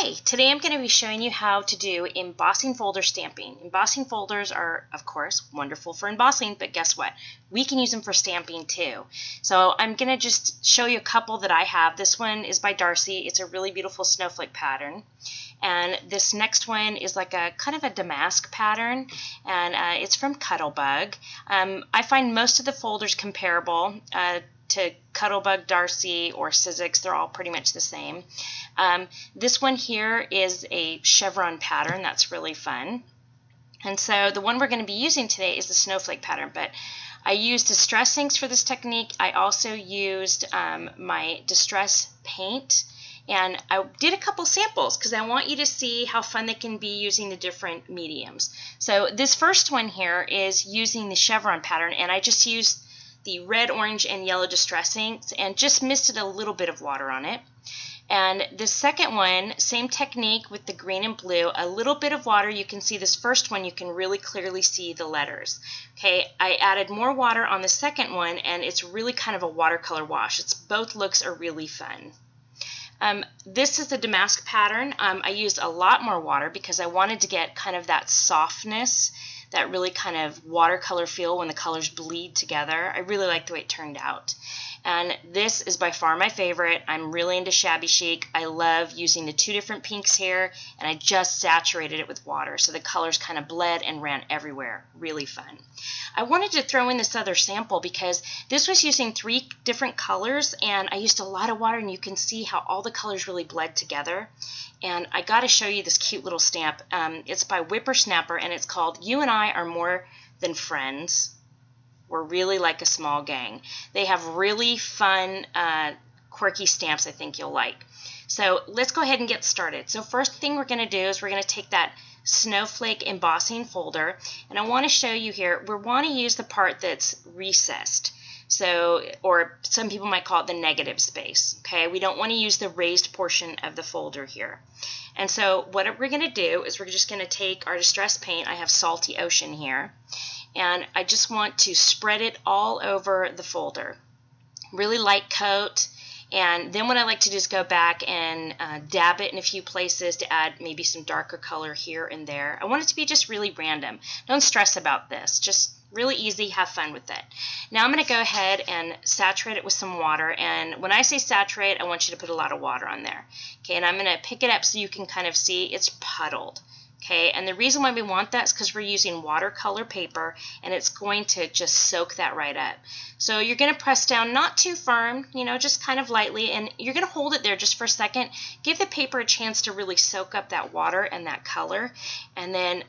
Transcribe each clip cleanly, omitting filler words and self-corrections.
Hi, today I'm going to be showing you how to do embossing folder stamping. Embossing folders are, of course, wonderful for embossing, but guess what? We can use them for stamping too. So I'm going to just show you a couple that I have. This one is by Darcy. It's a really beautiful snowflake pattern. And this next one is like a kind of a damask pattern, and it's from Cuttlebug. I find most of the folders comparable to Cuttlebug, Darcy, or Sizzix. They're all pretty much the same. This one here is a chevron pattern. That's really fun. And so the one we're going to be using today is the snowflake pattern, but I used distress inks for this technique. I also used my distress paint, and I did a couple samples because I want you to see how fun they can be using the different mediums. So this first one here is using the chevron pattern, and I just used the red, orange, and yellow distress inks and just misted a little bit of water on it. And the second one, same technique with the green and blue, a little bit of water. You can see this first one, you can really clearly see the letters. Okay, I added more water on the second one, and it's really kind of a watercolor wash. Both looks are really fun. This is the damask pattern. I used a lot more water because I wanted to get kind of that softness, that really kind of watercolor feel when the colors bleed together. I really like the way it turned out. And this is by far my favorite. I'm really into shabby chic. I love using the two different pinks here, and I just saturated it with water so the colors kind of bled and ran everywhere. Really fun. I wanted to throw in this other sample because this was using 3 different colors, and I used a lot of water, and you can see how all the colors really bled together. And I got to show you this cute little stamp. It's by Whippersnapper, and it's called You and I Are More Than Friends. We're really like a small gang. They have really fun, quirky stamps I think you'll like. So let's go ahead and get started. So first thing we're going to do is we're going to take that snowflake embossing folder, and I want to show you here, we want to use the part that's recessed. So, or some people might call it the negative space. Okay, we don't want to use the raised portion of the folder here. And so what we're going to do is we're just going to take our distress paint. I have Salty Ocean here, and I just want to spread it all over the folder. Really light coat. And then what I like to do is go back and dab it in a few places to add maybe some darker color here and there. I want it to be just really random. Don't stress about this. Just really easy, have fun with it. Now I'm going to go ahead and saturate it with some water, and when I say saturate, I want you to put a lot of water on there. Okay, and I'm going to pick it up so you can kind of see it's puddled. Okay, and the reason why we want that is because we're using watercolor paper, and it's going to just soak that right up. So you're going to press down, not too firm, you know, just kind of lightly, and you're going to hold it there just for a second. Give the paper a chance to really soak up that water and that color, and then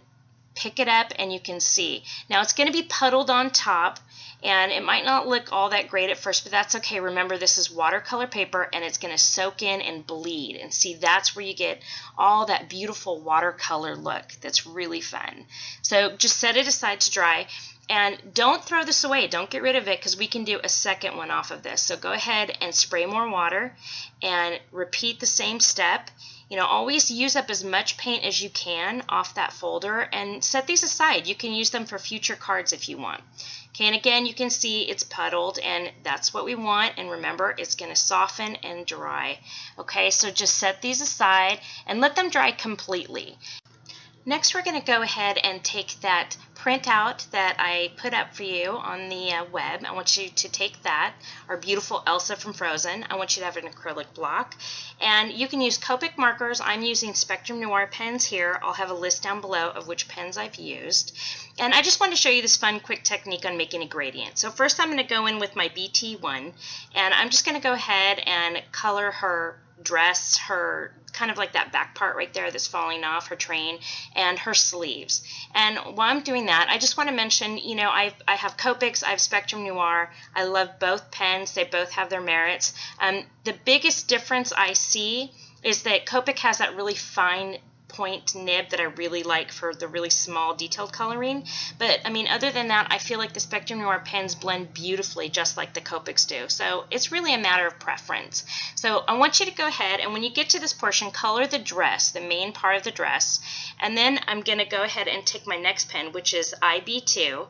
pick it up and you can see. Now it's going to be puddled on top, and it might not look all that great at first, but that's okay. Remember, this is watercolor paper, and it's going to soak in and bleed. And see, that's where you get all that beautiful watercolor look that's really fun. So just set it aside to dry, and don't throw this away. Don't get rid of it because we can do a second one off of this. So go ahead and spray more water and repeat the same step. You know, always use up as much paint as you can off that folder and set these aside. You can use them for future cards if you want. Okay, and again, you can see it's puddled, and that's what we want. And remember, it's going to soften and dry. Okay, so just set these aside and let them dry completely. Next, we're going to go ahead and take that printout that I put up for you on the web. I want you to take that, our beautiful Elsa from Frozen. I want you to have an acrylic block. And you can use Copic markers. I'm using Spectrum Noir pens here. I'll have a list down below of which pens I've used. And I just wanted to show you this fun, quick technique on making a gradient. So first I'm going to go in with my BT1, and I'm just going to go ahead and color her dress, her kind of like that back part right there that's falling off, her train, and her sleeves. And while I'm doing that, I just want to mention, you know, I have Copics, I have Spectrum Noir. I love both pens. They both have their merits. The biggest difference I see is that Copic has that really fine point nib that I really like for the really small detailed coloring. But I mean, other than that, I feel like the Spectrum Noir pens blend beautifully just like the Copics do. So it's really a matter of preference. So I want you to go ahead, and when you get to this portion, color the dress, the main part of the dress. And then I'm going to go ahead and take my next pen, which is IB2,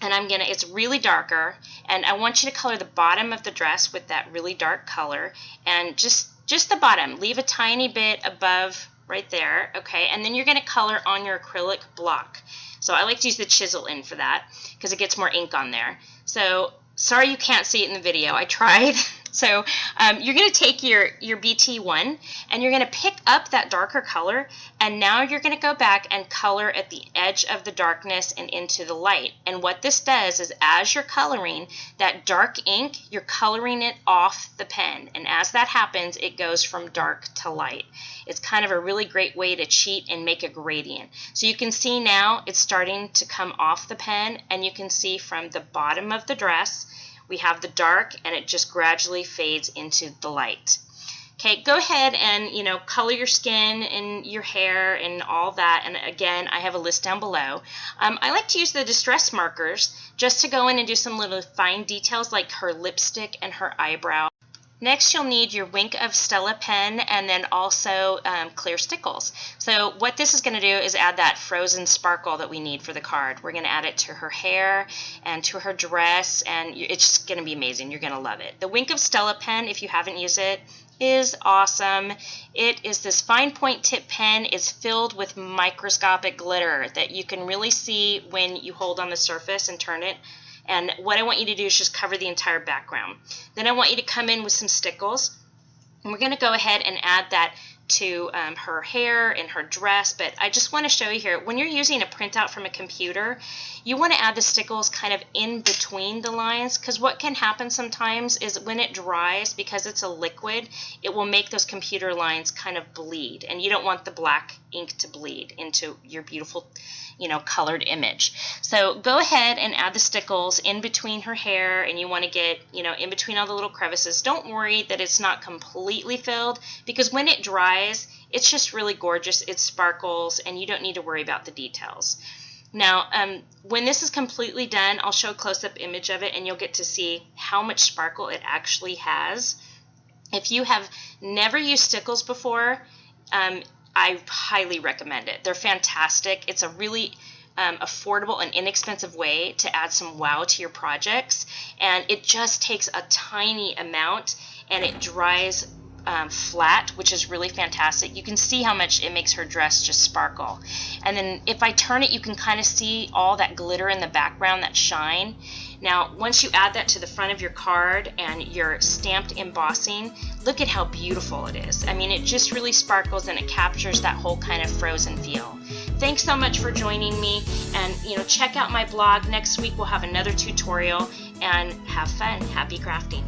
and it's really darker, and I want you to color the bottom of the dress with that really dark color, and just just the bottom. Leave a tiny bit above right there, okay? And then you're going to color on your acrylic block. So I like to use the chisel in for that because it gets more ink on there. So sorry you can't see it in the video. I tried. So you're going to take your BT1 and you're going to pick up that darker color, and now you're going to go back and color at the edge of the darkness and into the light. And what this does is, as you're coloring that dark ink, you're coloring it off the pen, and as that happens, it goes from dark to light. It's kind of a really great way to cheat and make a gradient. So you can see now it's starting to come off the pen, and you can see from the bottom of the dress we have the dark, and it just gradually fades into the light. Okay, go ahead and, color your skin and your hair and all that. And again, I have a list down below. I like to use the distress markers just to go in and do some little fine details like her lipstick and her eyebrow. Next, you'll need your Wink of Stella pen and then also clear stickles. So what this is going to do is add that frozen sparkle that we need for the card. We're going to add it to her hair and to her dress, and it's just going to be amazing. You're going to love it. The Wink of Stella pen, if you haven't used it, is awesome. It is this fine point tip pen. It's filled with microscopic glitter that you can really see when you hold on the surface and turn it. And what I want you to do is just cover the entire background. Then I want you to come in with some stickles. And we're going to go ahead and add that to her hair and her dress. But I just want to show you here, when you're using a printout from a computer, you want to add the stickles kind of in between the lines, because what can happen sometimes is when it dries, because it's a liquid, it will make those computer lines kind of bleed. And you don't want the black ink to bleed into your beautiful colored image. So go ahead and add the stickles in between her hair, and you want to get, in between all the little crevices. Don't worry that it's not completely filled, because when it dries, it's just really gorgeous. It sparkles, and you don't need to worry about the details. Now, when this is completely done, I'll show a close-up image of it, and you'll get to see how much sparkle it actually has. If you have never used stickles before, I highly recommend it. They're fantastic. It's a really affordable and inexpensive way to add some wow to your projects, and it just takes a tiny amount, and it dries flat, which is really fantastic. You can see how much it makes her dress just sparkle. And then if I turn it, you can kind of see all that glitter in the background, that shine. Now, once you add that to the front of your card and your stamped embossing, look at how beautiful it is. I mean, it just really sparkles, and it captures that whole kind of frozen feel. Thanks so much for joining me, and check out my blog. Next week we'll have another tutorial, and have fun. Happy crafting.